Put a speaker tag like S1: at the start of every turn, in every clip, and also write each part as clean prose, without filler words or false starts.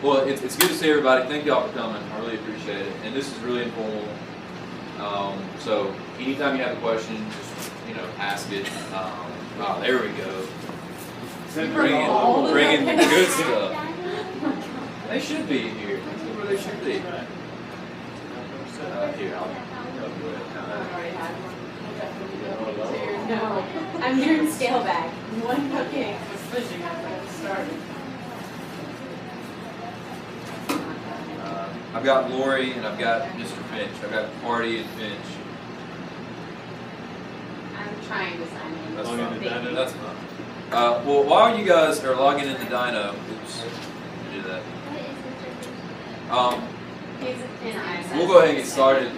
S1: Well, it's good to see everybody. Thank y'all for coming. I really appreciate it. And this is really informal. So anytime you have a question, just ask it. Oh, there we go. Bring in the good stuff. They should be here. That's where they should be. Here, I'll go ahead.
S2: No, I'm doing scale back. One cupcake was pushing up when it started.
S1: I've got Lori and I've got Mr. Finch. I've got Hardy and Finch.
S2: I'm trying to sign in.
S1: That's fine. That's fine. Well, while you guys are logging into DyKnow, oops, let me do that. We'll go ahead and get started.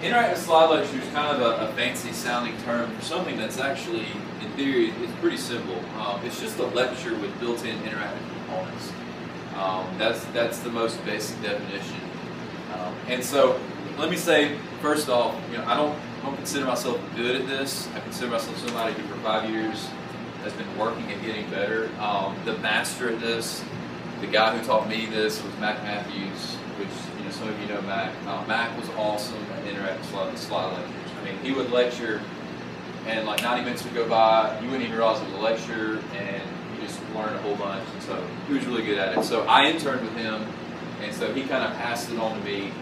S1: Interactive slide lecture is kind of a fancy sounding term for something that's actually, in theory, is pretty simple. It's just a lecture with built-in interactive components. That's the most basic definition. And so, let me say first off, I don't consider myself good at this. I consider myself somebody who for 5 years has been working at getting better. The master at this, the guy who taught me this was Mac Matthews, which some of you know Mac. Mac was awesome at interactive slide lectures. I mean, he would lecture, and like 90 minutes would go by, you wouldn't even realize it was a lecture, and you just learned a whole bunch. And so he was really good at it. So I interned with him, and so he kind of passed it on to me.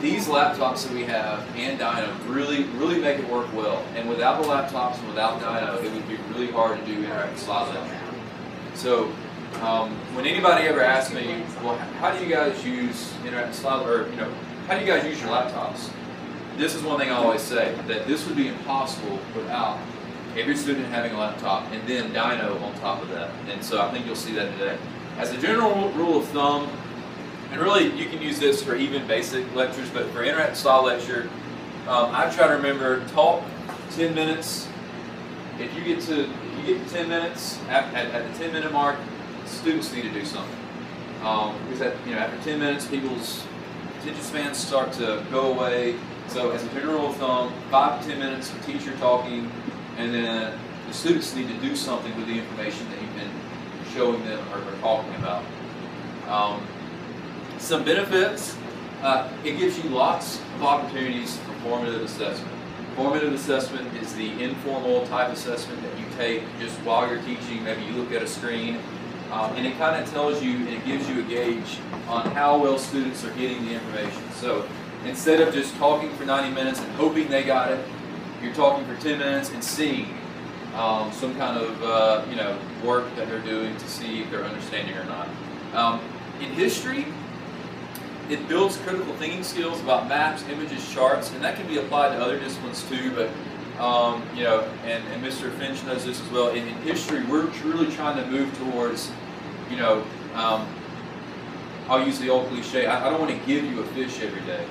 S1: These laptops that we have and DyKnow really make it work well. And without the laptops and without DyKnow, it would be really hard to do interactive slide lecture. So when anybody ever asks me, well, how do you guys use interactive slide, or how do you guys use your laptops? This is one thing I always say, that this would be impossible without every student having a laptop and then DyKnow on top of that. And so I think you'll see that today. As a general rule of thumb, and really you can use this for even basic lectures, but for interactive slide lecture, I try to remember, talk 10 minutes. If you get to 10 minutes, at the 10-minute mark, students need to do something. Because after 10 minutes, people's attention spans start to go away. So as a general rule of thumb, 5 to 10 minutes of teacher talking, and then the students need to do something with the information that you've been showing them or talking about. Some benefits, it gives you lots of opportunities for formative assessment. Formative assessment is the informal type assessment that you take just while you're teaching. Maybe you look at a screen, and it kind of tells you, and it gives you a gauge on how well students are getting the information. So instead of just talking for 90 minutes and hoping they got it, you're talking for 10 minutes and seeing some kind of work that they're doing to see if they're understanding or not. In history, it builds critical thinking skills about maps, images, charts, and that can be applied to other disciplines too. But and Mr. Finch knows this as well. In history, we're really trying to move towards, I'll use the old cliche. I don't want to give you a fish every day.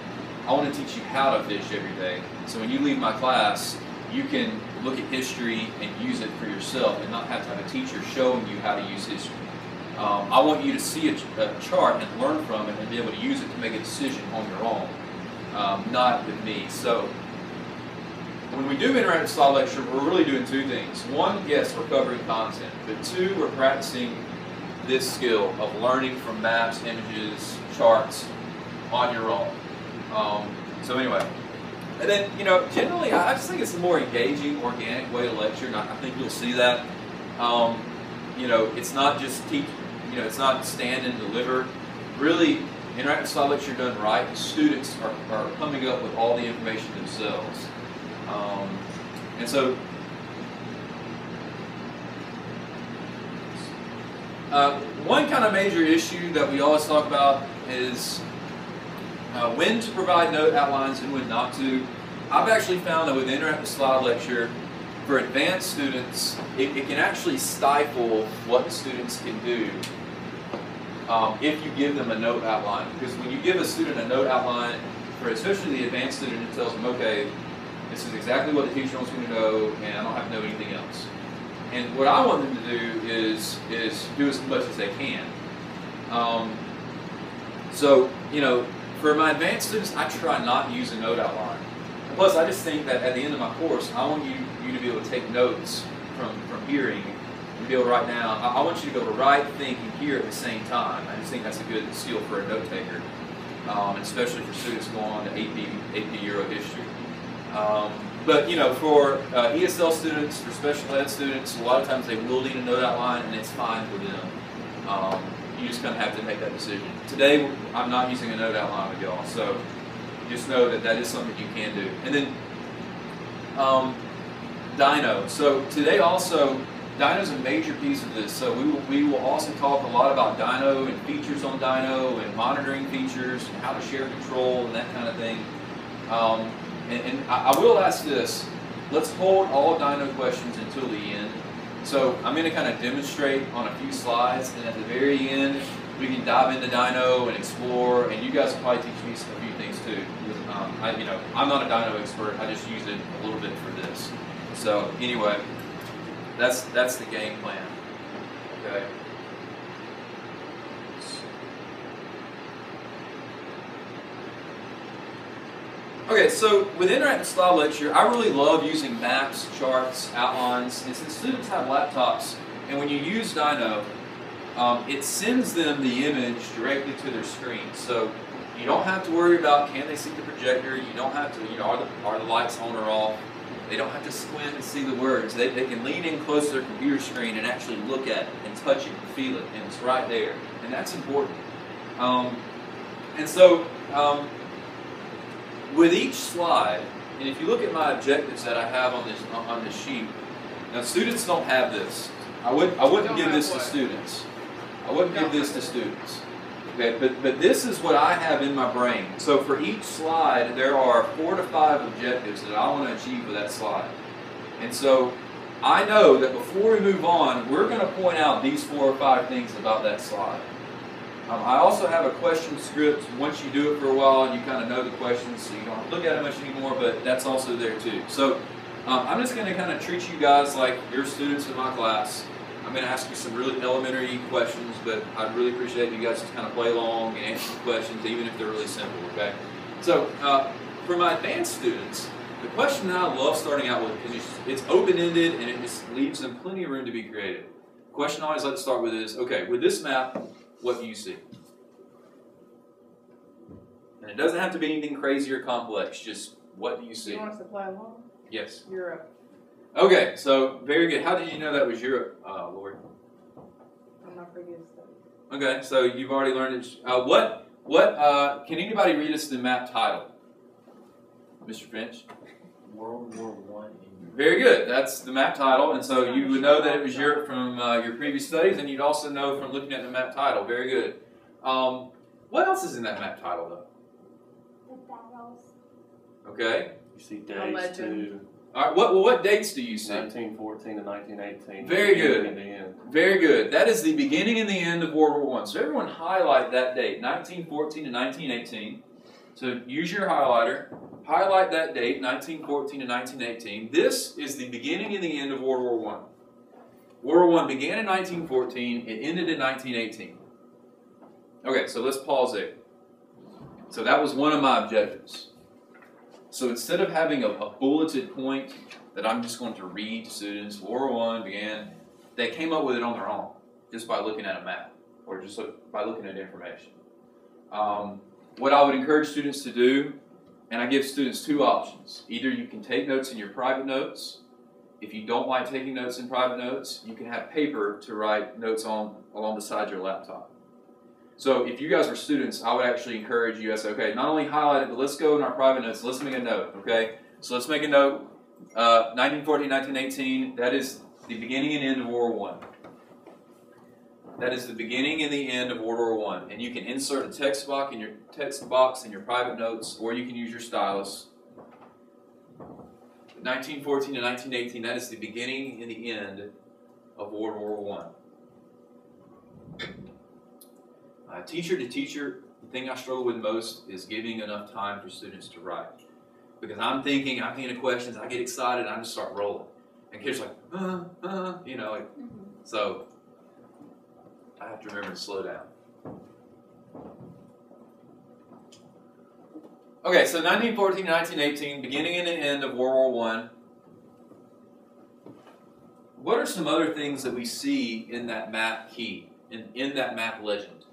S1: I want to teach you how to fish every day. So when you leave my class, you can look at history and use it for yourself, and not have to have a teacher showing you how to use history. I want you to see a chart and learn from it and be able to use it to make a decision on your own, not with me. So when we do interactive slide lecture, we're really doing two things. One, yes, we're covering content, but two, we're practicing this skill of learning from maps, images, charts on your own. So anyway, and then generally, I just think it's a more engaging, organic way to lecture, and I think you'll see that. It's not just teach. It's not stand and deliver. Really, interactive slide lecture done right, the students are coming up with all the information themselves. And so, one kind of major issue that we always talk about is when to provide note outlines and when not to. I've actually found that with interactive slide lecture, for advanced students, it can actually stifle what the students can do if you give them a note outline. Because when you give a student a note outline, for especially the advanced student, it tells them, okay, this is exactly what the teacher wants me to know, and I don't have to know anything else. And what I want them to do is do as much as they can. For my advanced students, I try not to use a note outline. Plus, I just think that at the end of my course, I want you to be able to take notes from hearing and be able to write down. I want you to be able to write, think, and hear at the same time. I just think that's a good skill for a note taker, and especially for students going on to AP Euro history. But you know, for ESL students, for special ed students, a lot of times they will need a note outline, and it's fine for them. You just kind of have to make that decision. Today, I'm not using a note outline with y'all, so just know that that is something you can do. And then DyKnow. So today also, DyKnow is a major piece of this. So we will also talk a lot about DyKnow and features on DyKnow and monitoring features and how to share control and that kind of thing. And I will ask this. Let's hold all DyKnow questions until the end. So I'm going to kind of demonstrate on a few slides, and at the very end, we can dive into DyKnow and explore, and you guys will probably teach me a few things too. I'm not a DyKnow expert. I just use it a little bit for this. So anyway, that's the game plan. Okay. Okay, so with Interactive Slide Lecture, I really love using maps, charts, outlines, and since students have laptops, and when you use DyKnow, it sends them the image directly to their screen. So you don't have to worry about can they see the projector, you don't have to, are the lights on or off, they don't have to squint and see the words. They can lean in close to their computer screen and actually look at it and touch it and feel it, and it's right there, and that's important. And so, with each slide, and if you look at my objectives that I have on this sheet, now students don't have this. I wouldn't give this to students. I wouldn't give this to students. Okay, but this is what I have in my brain. So for each slide, there are 4 to 5 objectives that I want to achieve with that slide. And so I know that before we move on, we're going to point out these 4 or 5 things about that slide. I also have a question script. Once you do it for a while, you kind of know the questions, so you don't have to look at it much anymore, but that's also there too. So I'm just going to kind of treat you guys like you're students in my class. I'm going to ask you some really elementary questions, but I'd really appreciate you guys just kind of play along and answer the questions, even if they're really simple, okay? So for my advanced students, the question that I love starting out with, because it's open-ended and it just leaves them plenty of room to be creative. The question I always like to start with is, okay, with this map, what do you see? And it doesn't have to be anything crazy or complex, just what do you see?
S2: You want us to play along?
S1: Yes.
S2: Europe.
S1: Okay, so very good. How did you know that was Europe, Lori?
S2: From my previous studies.
S1: Okay, so you've already learned it. Can anybody read us the map title? Mr. Finch?
S3: World War I.
S1: Very good. That's the map title, and so you would know that it was Europe from your previous studies, and you'd also know from looking at the map title. Very good. What else is in that map title, though?
S4: The battles.
S1: Okay.
S3: You see dates too.
S1: All right. What dates do you see?
S3: 1914 to 1918.
S1: Very good.
S3: And the end.
S1: Very good. That is the beginning and the end of World War I. So everyone highlight that date, 1914 to 1918. So use your highlighter. Highlight that date, 1914 to 1918. This is the beginning and the end of World War I. World War I began in 1914. It ended in 1918. Okay, so let's pause there. So that was one of my objectives. So instead of having a bulleted point that I'm just going to read to students, World War I began, they came up with it on their own, just by looking at a map, or just by looking at information. What I would encourage students to do, and I give students 2 options. Either you can take notes in your private notes. If you don't like taking notes in private notes, you can have paper to write notes on along beside your laptop. So if you guys were students, I would actually encourage you to say, okay, not only highlight it, but let's go in our private notes, let's make a note, okay? So let's make a note, 1914, 1918, that is the beginning and end of World War I. That is the beginning and the end of World War I. And you can insert a text box in your private notes, or you can use your stylus. 1914 to 1918, that is the beginning and the end of World War I. Teacher to teacher, the thing I struggle with most is giving enough time for students to write. Because I'm thinking of questions, I get excited, I just start rolling. And kids are like, so I have to remember to slow down. Okay, so 1914 to 1918, beginning and the end of World War I. what are some other things that we see in that map key, in that map legend?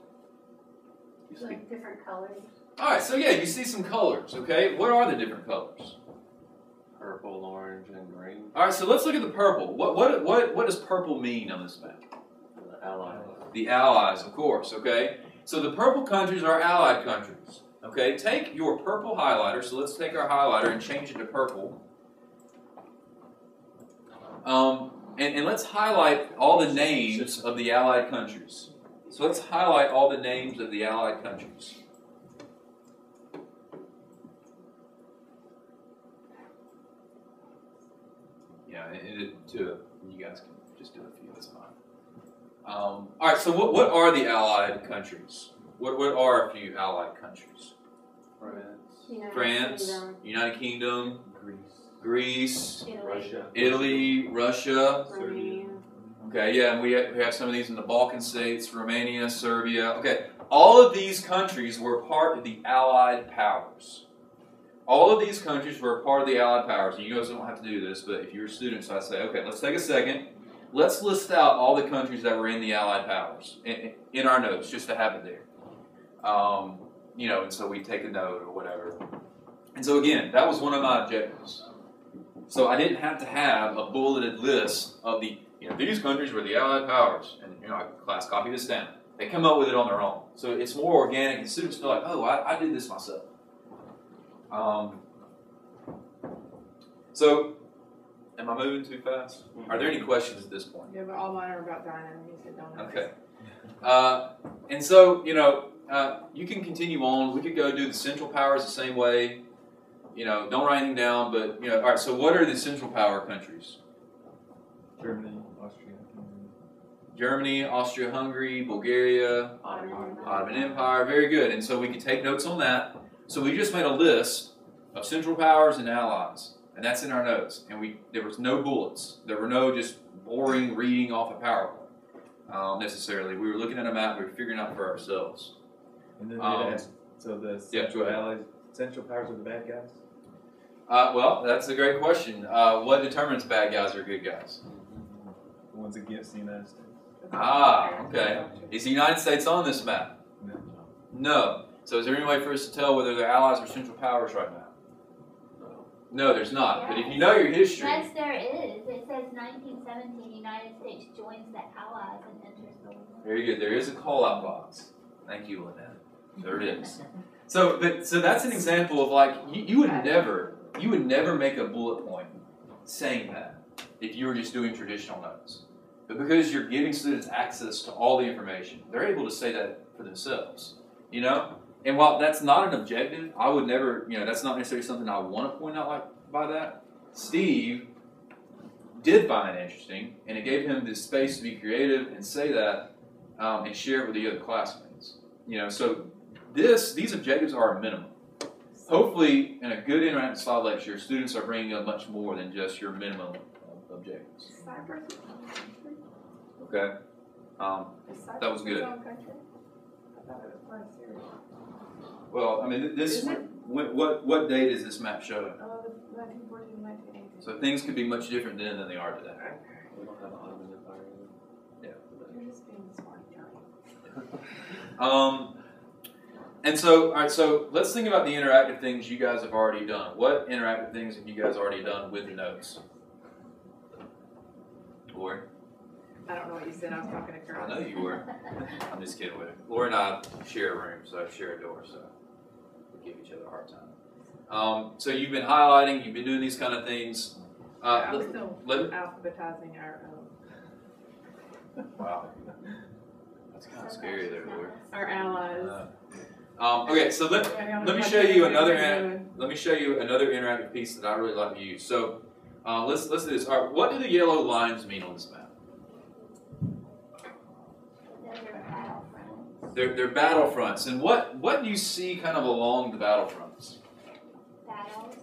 S2: Like different colors.
S1: All right, so yeah, you see some colors, okay? What are the different colors?
S3: Purple, orange, and green.
S1: All right, so let's look at the purple. What does purple mean on this map?
S3: The Allies.
S1: The Allies, of course, okay? So the purple countries are Allied countries, okay? Take your purple highlighter, so let's take our highlighter and change it to purple. And let's highlight all the names of the Allied countries. So let's highlight all the names of the Allied countries. Yeah, you guys can just do a few, that's fine. All right, so what are the Allied countries? What are a few Allied countries? France, United Kingdom, Greece, Italy, Russia. Okay, yeah, and we have some of these in the Balkan states, Romania, Serbia. Okay, all of these countries were part of the Allied powers. All of these countries were a part of the Allied powers. You guys don't have to do this, but if you're students, I say, okay, let's take a second. Let's list out all the countries that were in the Allied powers in our notes, just to have it there. You know, and so we take a note or whatever. And so again, that was one of my objectives. So I didn't have to have a bulleted list of the, these countries were the Allied powers. And, class, copy this down. They come up with it on their own. So it's more organic, and students feel like, oh, I did this myself. So, am I moving too fast? Are there any questions at this point?
S5: Yeah, but all mine are about DyKnow. You said don't.
S1: Okay. And so, you can continue on. We could go do the central powers the same way. Don't write anything down, but, all right, so what are the central power countries? Germany, Austria-Hungary, Bulgaria, Ottoman Empire. Very good. And so we can take notes on that. So we just made a list of central powers and allies, and that's in our notes. And there was no bullets. There were no just boring reading off a PowerPoint necessarily. We were looking at a map. We were figuring out for ourselves.
S6: And then so the allies, central powers are the bad guys?
S1: Well, that's a great question. What determines bad guys or good guys?
S6: The ones against the United States.
S1: Ah, okay. Is the United States on this map? No. So is there any way for us to tell whether they're allies or central powers right now? No, there's not. But if you know your history...
S4: Yes, there is. It says 1917, United States joins the Allies and enters the war.
S1: Very good. There is a call-out box. Thank you, Lynette. There it is. So that's an example of like, you would never make a bullet point saying that if you were just doing traditional notes. But because you're giving students access to all the information, they're able to say that for themselves, And while that's not an objective, I would never, that's not necessarily something I want to point out by that. Steve did find it interesting, and it gave him this space to be creative and say that and share it with the other classmates. So these objectives are a minimum. Hopefully, in a good interactive slide lecture, students are bringing up much more than just your minimum objectives. Okay, that was good. Well, I mean, what date is this map showing?
S5: 1914, 1918.
S1: So things could be much different then than they are today.
S3: We don't have Ottoman Empire either.
S5: You're just being smart,
S1: Yeah. And so, all right, so let's think about the interactive things you guys have already done. What interactive things have you guys already done with the notes? Lori?
S5: I don't know what you said. I was talking to Carl.
S1: I know you were. I'm just kidding with it. Lori and I share a room, so I share a door, so we give each other a hard time. So you've been highlighting, you've been doing these kind of things.
S5: I'm still alphabetizing our
S1: Wow. That's kind of scary there, Lori.
S5: our allies.
S1: Okay, so let me show you another interactive piece that I really like to use. So let's do this. All right, what do the yellow lines mean on this map? They're battlefronts. And what do you see kind of along the battlefronts?
S4: Battles.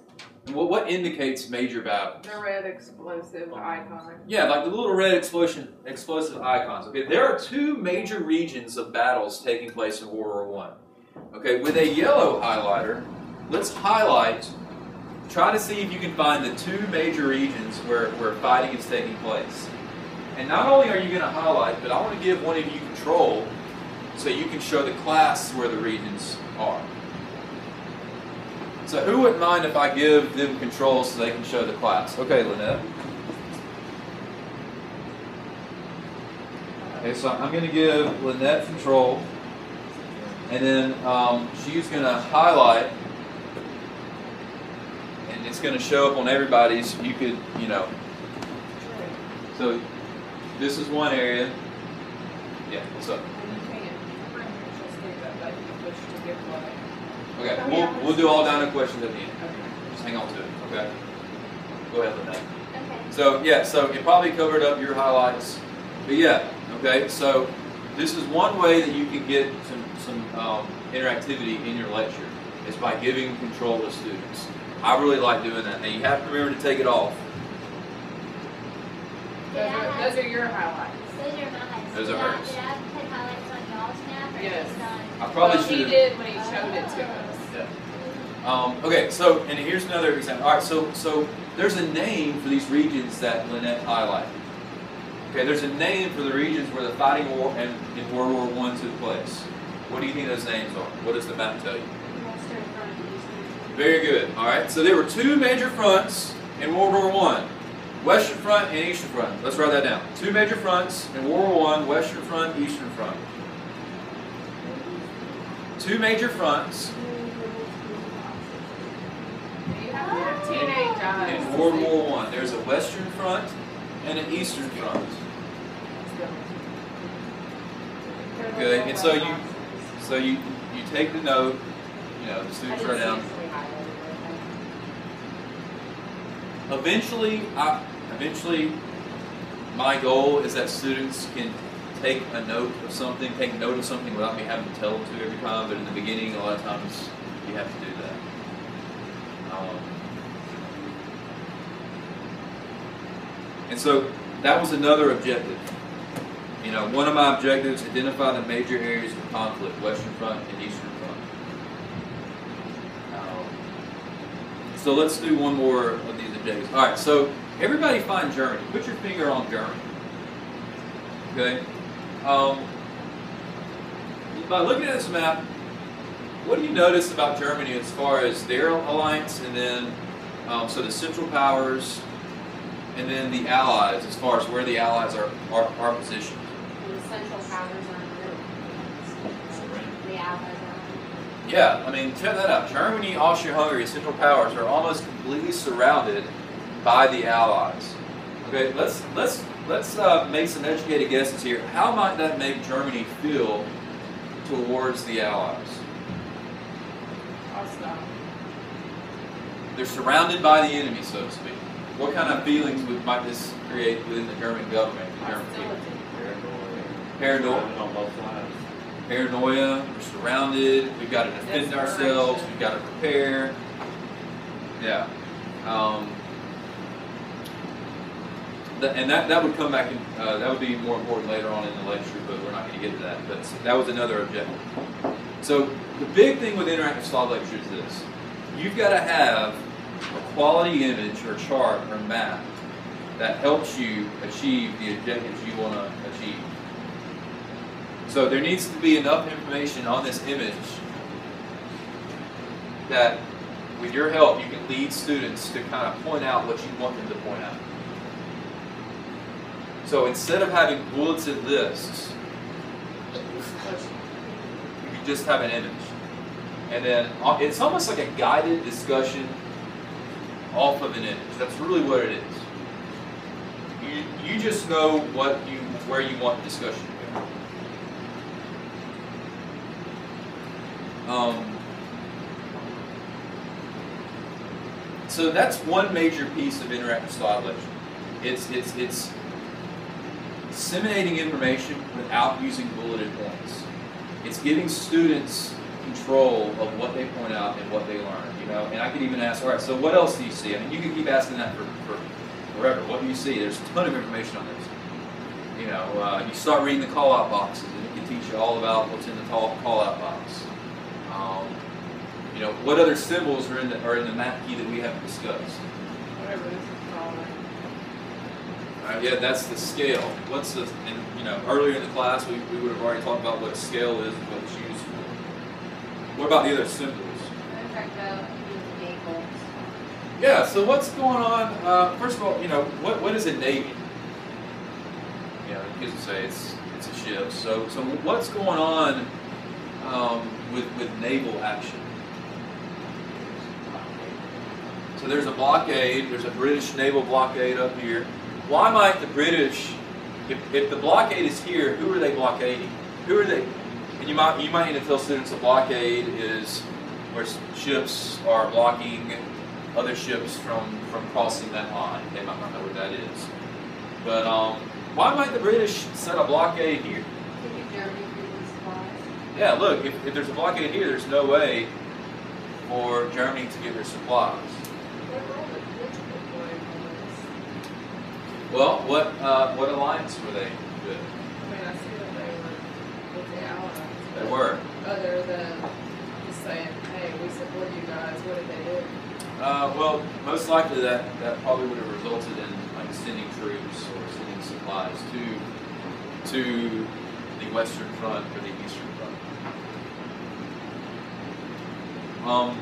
S1: And what indicates major battles?
S5: The red explosive icon.
S1: Yeah, like the little red explosive icons. Okay, there are two major regions of battles taking place in World War I. Okay, with a yellow highlighter, let's highlight, try to see if you can find the two major regions where fighting is taking place. And not only are you going to highlight, but I want to give one of you control so you can show the class where the regions are. So who wouldn't mind if I give them control so they can show the class? Okay, Lynette. Okay, so I'm going to give Lynette control, and then she's going to highlight, and it's going to show up on everybody's. You could, you know. So this is one area. Yeah, what's up? Okay, we'll do all DyKnow questions at the end. Just hang on to it, okay? Go ahead, Lynette.
S4: Okay.
S1: So, yeah, so it probably covered up your highlights. But yeah, okay, so this is one way that you can get some interactivity in your lecture, is by giving control to students. I really like doing that. Now, you have to remember to take it off.
S5: Those are your highlights.
S4: Those are my highlights.
S1: Those are hers.
S4: Did I put highlights on y'all's map? Or
S5: Yes.
S4: just on-
S1: I probably
S5: Well, he
S1: should
S5: did when he showed it to us.
S1: Yeah. Okay, so, and here's another example. All right, so there's a name for these regions that Lynette highlighted. Okay, there's a name for the regions where the fighting war in World War I took place. What do you think those names are? What does the map tell you? Very good. All right, so there were two major fronts in World War I. Western Front and Eastern Front. Let's write that down. Two major fronts in World War I, Western Front, Eastern Front. Two major fronts
S5: You have to have teenage eyes.
S1: in World War I. There's a Western Front and an Eastern Front. Okay, and so you take the note, you know, the students write down. Eventually, my goal is that students can take note of something without me having to tell them to every time. But in the beginning, a lot of times you have to do that. And so that was another objective. You know, one of my objectives: identify the major areas of conflict: Western Front and Eastern Front. So let's do one more of these objectives. All right, so everybody find Germany. Put your finger on Germany. Okay? By looking at this map, what do you notice about Germany as far as their alliance, and then so the Central Powers, and then the Allies, as far as where the Allies are positioned?
S2: The Central Powers are in the middle. The Allies are.
S1: Yeah, I mean, check that out. Germany, Austria-Hungary, Central Powers are almost completely surrounded by the Allies. Okay, let's make some educated guesses here. How might that make Germany feel towards the Allies?
S5: Hostile.
S1: They're surrounded by the enemy, so to speak. What kind of feelings might this create within the German government? The German people? Paranoia.
S3: On both sides.
S1: Paranoia. We're surrounded. We've got to defend ourselves. We've got to prepare. Yeah. And that would come back in, that would be more important later on in the lecture, but we're not going to get to that. But that was another objective. So the big thing with interactive slide lecture is this. You've got to have a quality image or chart or map that helps you achieve the objectives you want to achieve. So there needs to be enough information on this image that with your help you can lead students to kind of point out what you want them to point out. So instead of having bulleted lists, you can just have an image. And then it's almost like a guided discussion off of an image. That's really what it is. You just know where you want the discussion to go. So that's one major piece of interactive slide lecture. It's disseminating information without using bulleted points. It's giving students control of what they point out and what they learn. You know, and I could even ask, all right, so what else do you see? I mean, you could keep asking that for forever. What do you see? There's a ton of information on this. You know, you start reading the call-out boxes, and it can teach you all about what's in the call-out box. You know, what other symbols are in the map key that we haven't discussed?
S5: Whatever this is called.
S1: Yeah, that's the scale. What's the, and you know, earlier in the class we would have already talked about what scale is and what it's used for. What about the other symbols? Yeah, so what's going on? First of all, you know, what is a navy? Yeah, you can say it's a ship. So what's going on with naval action? So there's a blockade. There's a British naval blockade up here. Why might the British, if the blockade is here, who are they blockading? Who are they? And you might need to tell students a blockade is where ships are blocking other ships from crossing that line. They might not know what that is. But why might the British set a blockade here? Yeah, look, if there's a blockade here, there's no way for Germany to get their supplies. Well, what alliance were they with?
S5: I mean, I see that they were with the Allies.
S1: They were.
S5: Other than just saying, hey, we support you guys, what did they do?
S1: Well, most likely that probably would have resulted in like sending troops or sending supplies to the Western Front or the Eastern Front.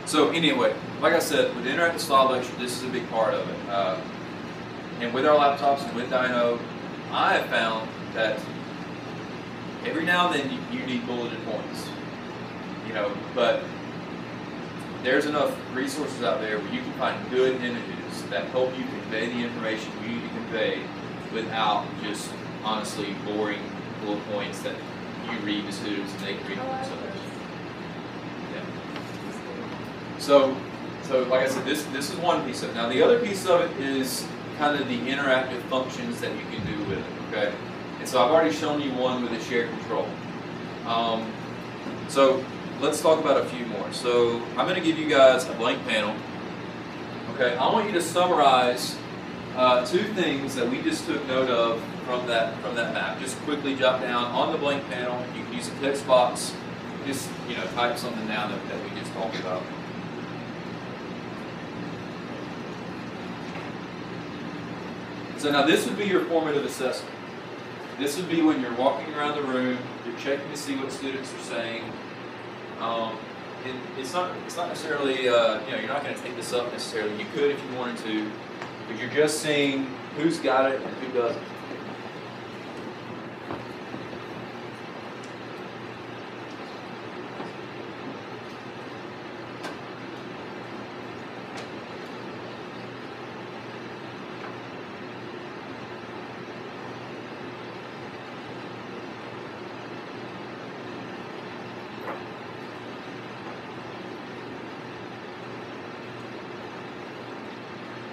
S1: So anyway, like I said, with the interactive slide lecture, this is a big part of it. And with our laptops and with DyKnow, I have found that every now and then you need bulleted points. You know, but there's enough resources out there where you can find good images that help you convey the information you need to convey without just honestly boring bullet points that you read to students and they can read for themselves. Yeah. So like I said, this is one piece of it. Now the other piece of it is kind of the interactive functions that you can do with it. Okay. And so I've already shown you one with a share control. So let's talk about a few more. So I'm going to give you guys a blank panel. Okay, I want you to summarize two things that we just took note of from that map. Just quickly jot down on the blank panel. You can use a text box. Just type something down that we just talked about. So now this would be your formative assessment. This would be when you're walking around the room, you're checking to see what students are saying. And it's not necessarily, you're not going to take this up necessarily. You could if you wanted to, but you're just seeing who's got it and who doesn't.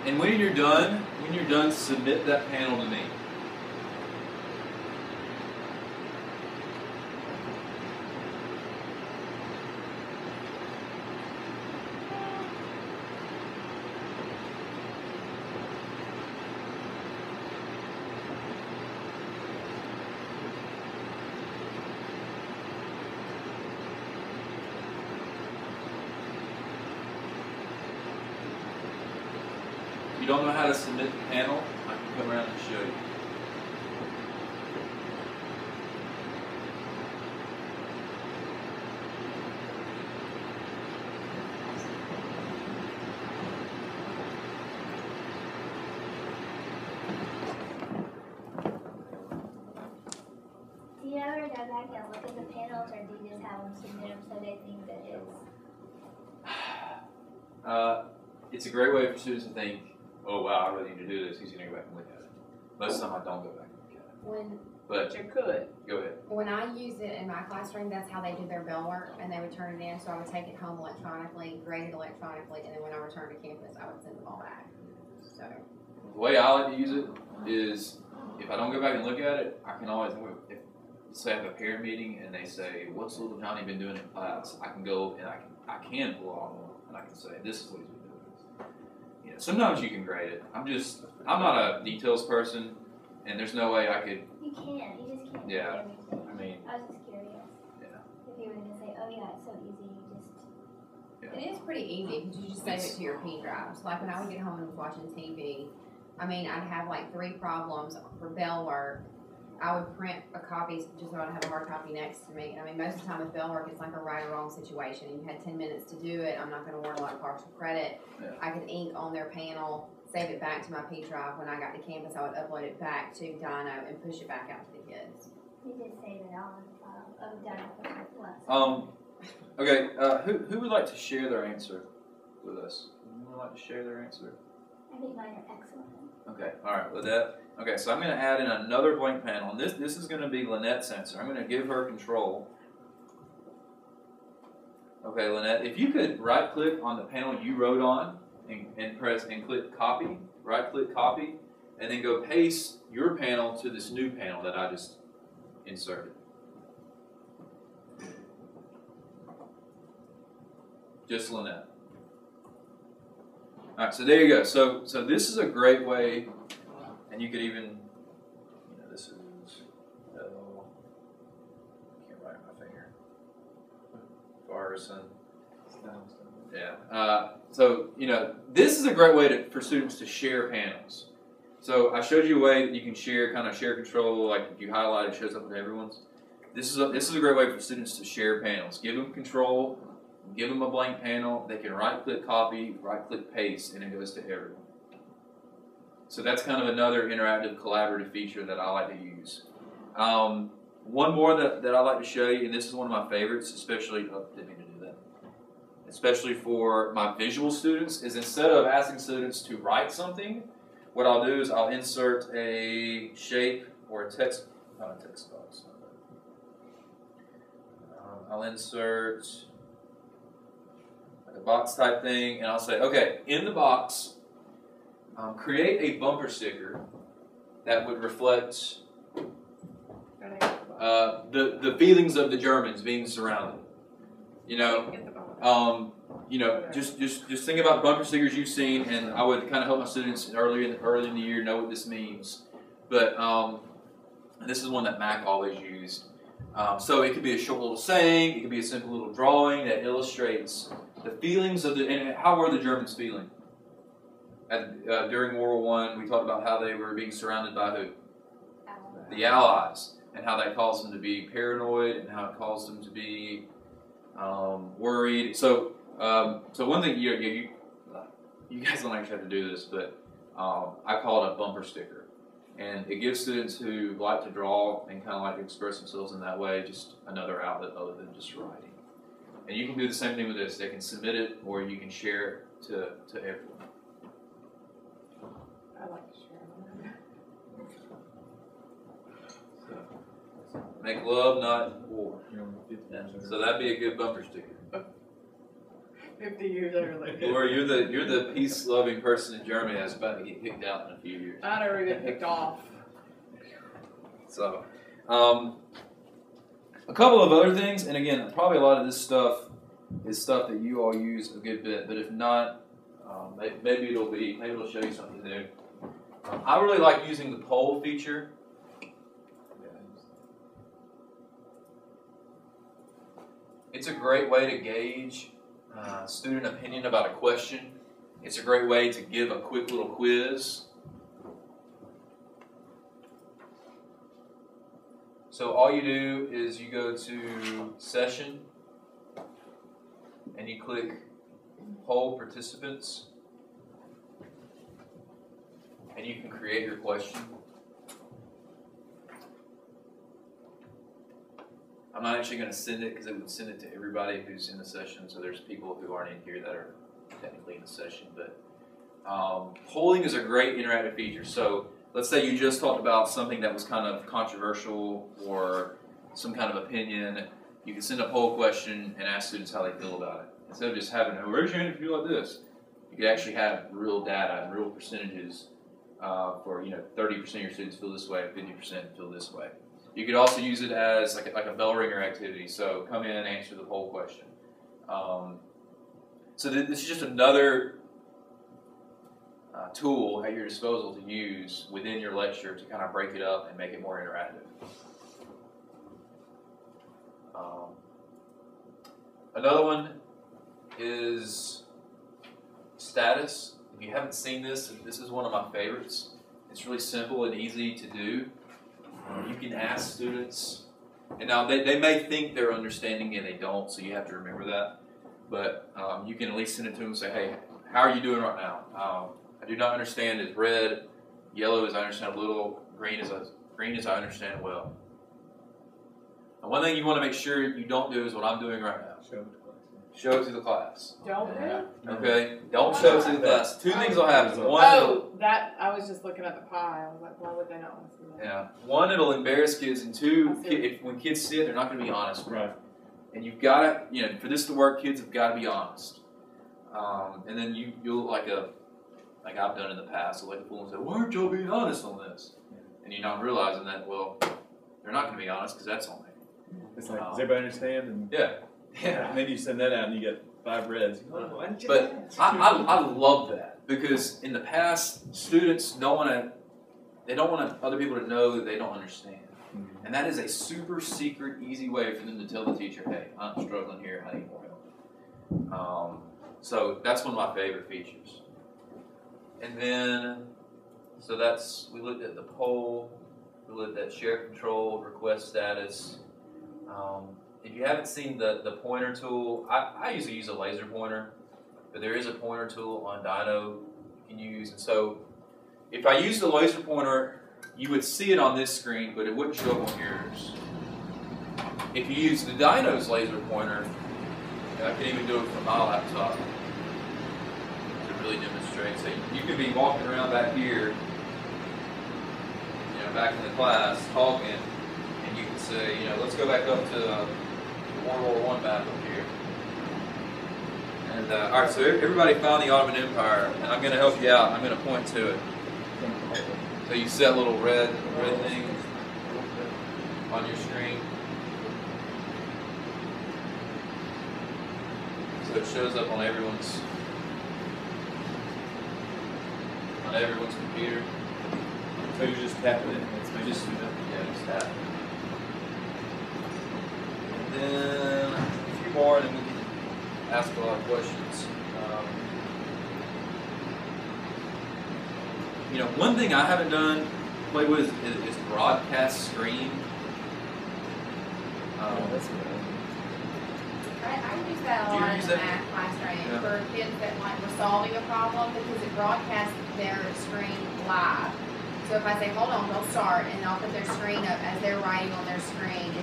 S1: And when you're done, submit that panel to me. If you don't know how to submit the panel, I can come around and show you.
S4: Do you ever go back and look at the panels, or do you just have them submit them so they think that
S1: It's a great way for students to think, oh wow, I really need to do this. He's going to go back and look at it. Most of the time I don't go back and look at it. But
S5: you could.
S1: Go ahead.
S7: When I use it in my classroom, that's how they do their bell work, and they would turn it in, so I would take it home electronically, grade it electronically, and then when I returned to campus, I would send them all back. So
S1: The way I like to use it is, if I don't go back and look at it, I can always, if say I have a parent meeting and they say, what's little Johnny been doing in class? I can go and I can pull on them and I can say, this is what he's been doing. Sometimes you can grade it. I'm not a details person, and there's no way I could.
S4: you can't. You just can't
S1: Yeah.
S4: do everything.
S1: I mean,
S4: I was just curious.
S1: Yeah.
S4: If you were going to say, oh yeah, it's so easy, you just.
S1: Yeah.
S7: it is pretty easy because you just save it to your P drives. Like when I would get home and was watching TV, I mean, I'd have like 3 problems for bell work. I would print a copy just so I'd have a hard copy next to me. I mean, most of the time with bell work, it's like a right or wrong situation. You had 10 minutes to do it. I'm not going to award a lot of partial credit.
S1: Yeah.
S7: I could ink on their panel, save it back to my P drive. When I got to campus, I would upload it back to DyKnow and push it back out to the kids.
S4: You just save it on the file of data.
S1: Okay, who would like to share their answer with us? Anyone would like to share their answer?
S4: I think mine are excellent.
S1: Okay, all right, Lynette. Okay, so I'm going to add in another blank panel. And this is going to be Lynette's answer. I'm going to give her control. Okay, Lynette, if you could right-click on the panel you wrote on and press and click copy, right-click copy, and then go paste your panel to this new panel that I just inserted. Just Lynette. All right, so there you go. So this is a great way, and you could even, this is, can't write my finger. Farson. Yeah. So this is a great way for students to share panels. So I showed you a way that you can share control, like if you highlight it, shows up with everyone's. This is a great way for students to share panels. Give them control. Give them a blank panel. They can right-click copy, right-click paste, and it goes to everyone. So that's kind of another interactive, collaborative feature that I like to use. One more that I like to show you, and this is one of my favorites, especially especially for my visual students, is instead of asking students to write something, what I'll do is I'll insert a shape or a text, not a text box. I'll insert a box type thing, and I'll say, okay, in the box, create a bumper sticker that would reflect the feelings of the Germans being surrounded. Just think about the bumper stickers you've seen, and I would kind of help my students early in the year know what this means. But this is one that Mac always used. So it could be a short little saying, it could be a simple little drawing that illustrates the feelings of and how were the Germans feeling? During World War I, we talked about how they were being surrounded by who? The Allies, and how that caused them to be paranoid, and how it caused them to be worried. So one thing you guys don't actually have to do this, but I call it a bumper sticker. And it gives students who like to draw and kind of like to express themselves in that way just another outlet other than just writing. And you can do the same thing with this. They can submit it, or you can share it to everyone.
S5: I like to share them.
S1: Make love, not war. So that'd be a good bumper sticker.
S5: 50 years early.
S1: Or you're the peace-loving person in Germany that's about to get kicked out in a few years.
S5: I'd already been picked off.
S1: So, a couple of other things, and again, probably a lot of this stuff is stuff that you all use a good bit. But if not, maybe it'll show you something new. I really like using the poll feature. It's a great way to gauge student opinion about a question. It's a great way to give a quick little quiz. So all you do is you go to Session and you click Poll Participants, and you can create your question. I'm not actually going to send it because it would send it to everybody who's in the session. So there's people who aren't in here that are technically in the session. But polling is a great interactive feature. So let's say you just talked about something that was kind of controversial or some kind of opinion. You can send a poll question and ask students how they feel about it. Instead of just having, where's your hand if you feel like this? You could actually have real data and real percentages for 30% of your students feel this way, 50% feel this way. You could also use it as like a bell ringer activity. So come in and answer the poll question. So this is just another tool at your disposal to use within your lecture to kind of break it up and make it more interactive. Another one is status. if you haven't seen this, this is one of my favorites. It's really simple and easy to do. You can ask students, and now they may think they're understanding and they don't, so you have to remember that. But you can at least send it to them and say, hey, how are you doing right now? I do not understand is red, yellow is I understand a little, green is I understand well. And one thing you want to make sure you don't do is what I'm doing right now. Show it to the class.
S5: Don't
S1: Yeah. Okay? Don't show it to the class. Two things will happen. One,
S5: that I was just looking at the pie. I was like, why would they not want to see that?
S1: yeah. One, it'll embarrass kids, and two, when kids see it, they're not going to be honest.
S6: Right.
S1: And you've got to, you know, for this to work, kids have got to be honest. And then you'll like I've done in the past, you'll like a fool and say, why aren't y'all being honest on this? And you're not realizing that, well, they're not going to be honest because that's on there.
S6: It's like, does everybody understand? And
S1: Yeah. Yeah.
S6: and then you send that out and you get 5 reds.
S1: But I love that because in the past, students don't want other people to know that they don't understand.
S6: Mm-hmm.
S1: And that is a super secret, easy way for them to tell the teacher, hey, I'm struggling here, I need more help. So that's one of my favorite features. And then, so we looked at the poll, we looked at share control, request status. If you haven't seen the pointer tool, I usually use a laser pointer, but there is a pointer tool on DyKnow you can use. And so if I use the laser pointer, you would see it on this screen, but it wouldn't show up on yours. If you use the DyKnow's laser pointer, and I can even do it from my laptop to really demonstrate. So you could be walking around back here, you know, back in the class, talking, and you can say, you know, let's go back up to the World War I map up here. And all right, so everybody found the Ottoman Empire, and I'm going to help you out. I'm going to point to it. So you see that little red thing on your screen. So it shows up on everyone's computer.
S6: So you just tap it in. It's
S1: Just tap. And then a few more, and then we can ask a lot of questions. You know, one thing I haven't played with is broadcast screen.
S6: that's good.
S7: I use that a
S1: Do you
S7: lot in
S1: use
S7: the
S1: that?
S7: math classroom
S1: Yeah.
S7: for kids that like were solving a problem because it broadcasts their screen live. So if I say, hold on, they'll start, and I'll put their screen up as they're writing on their screen.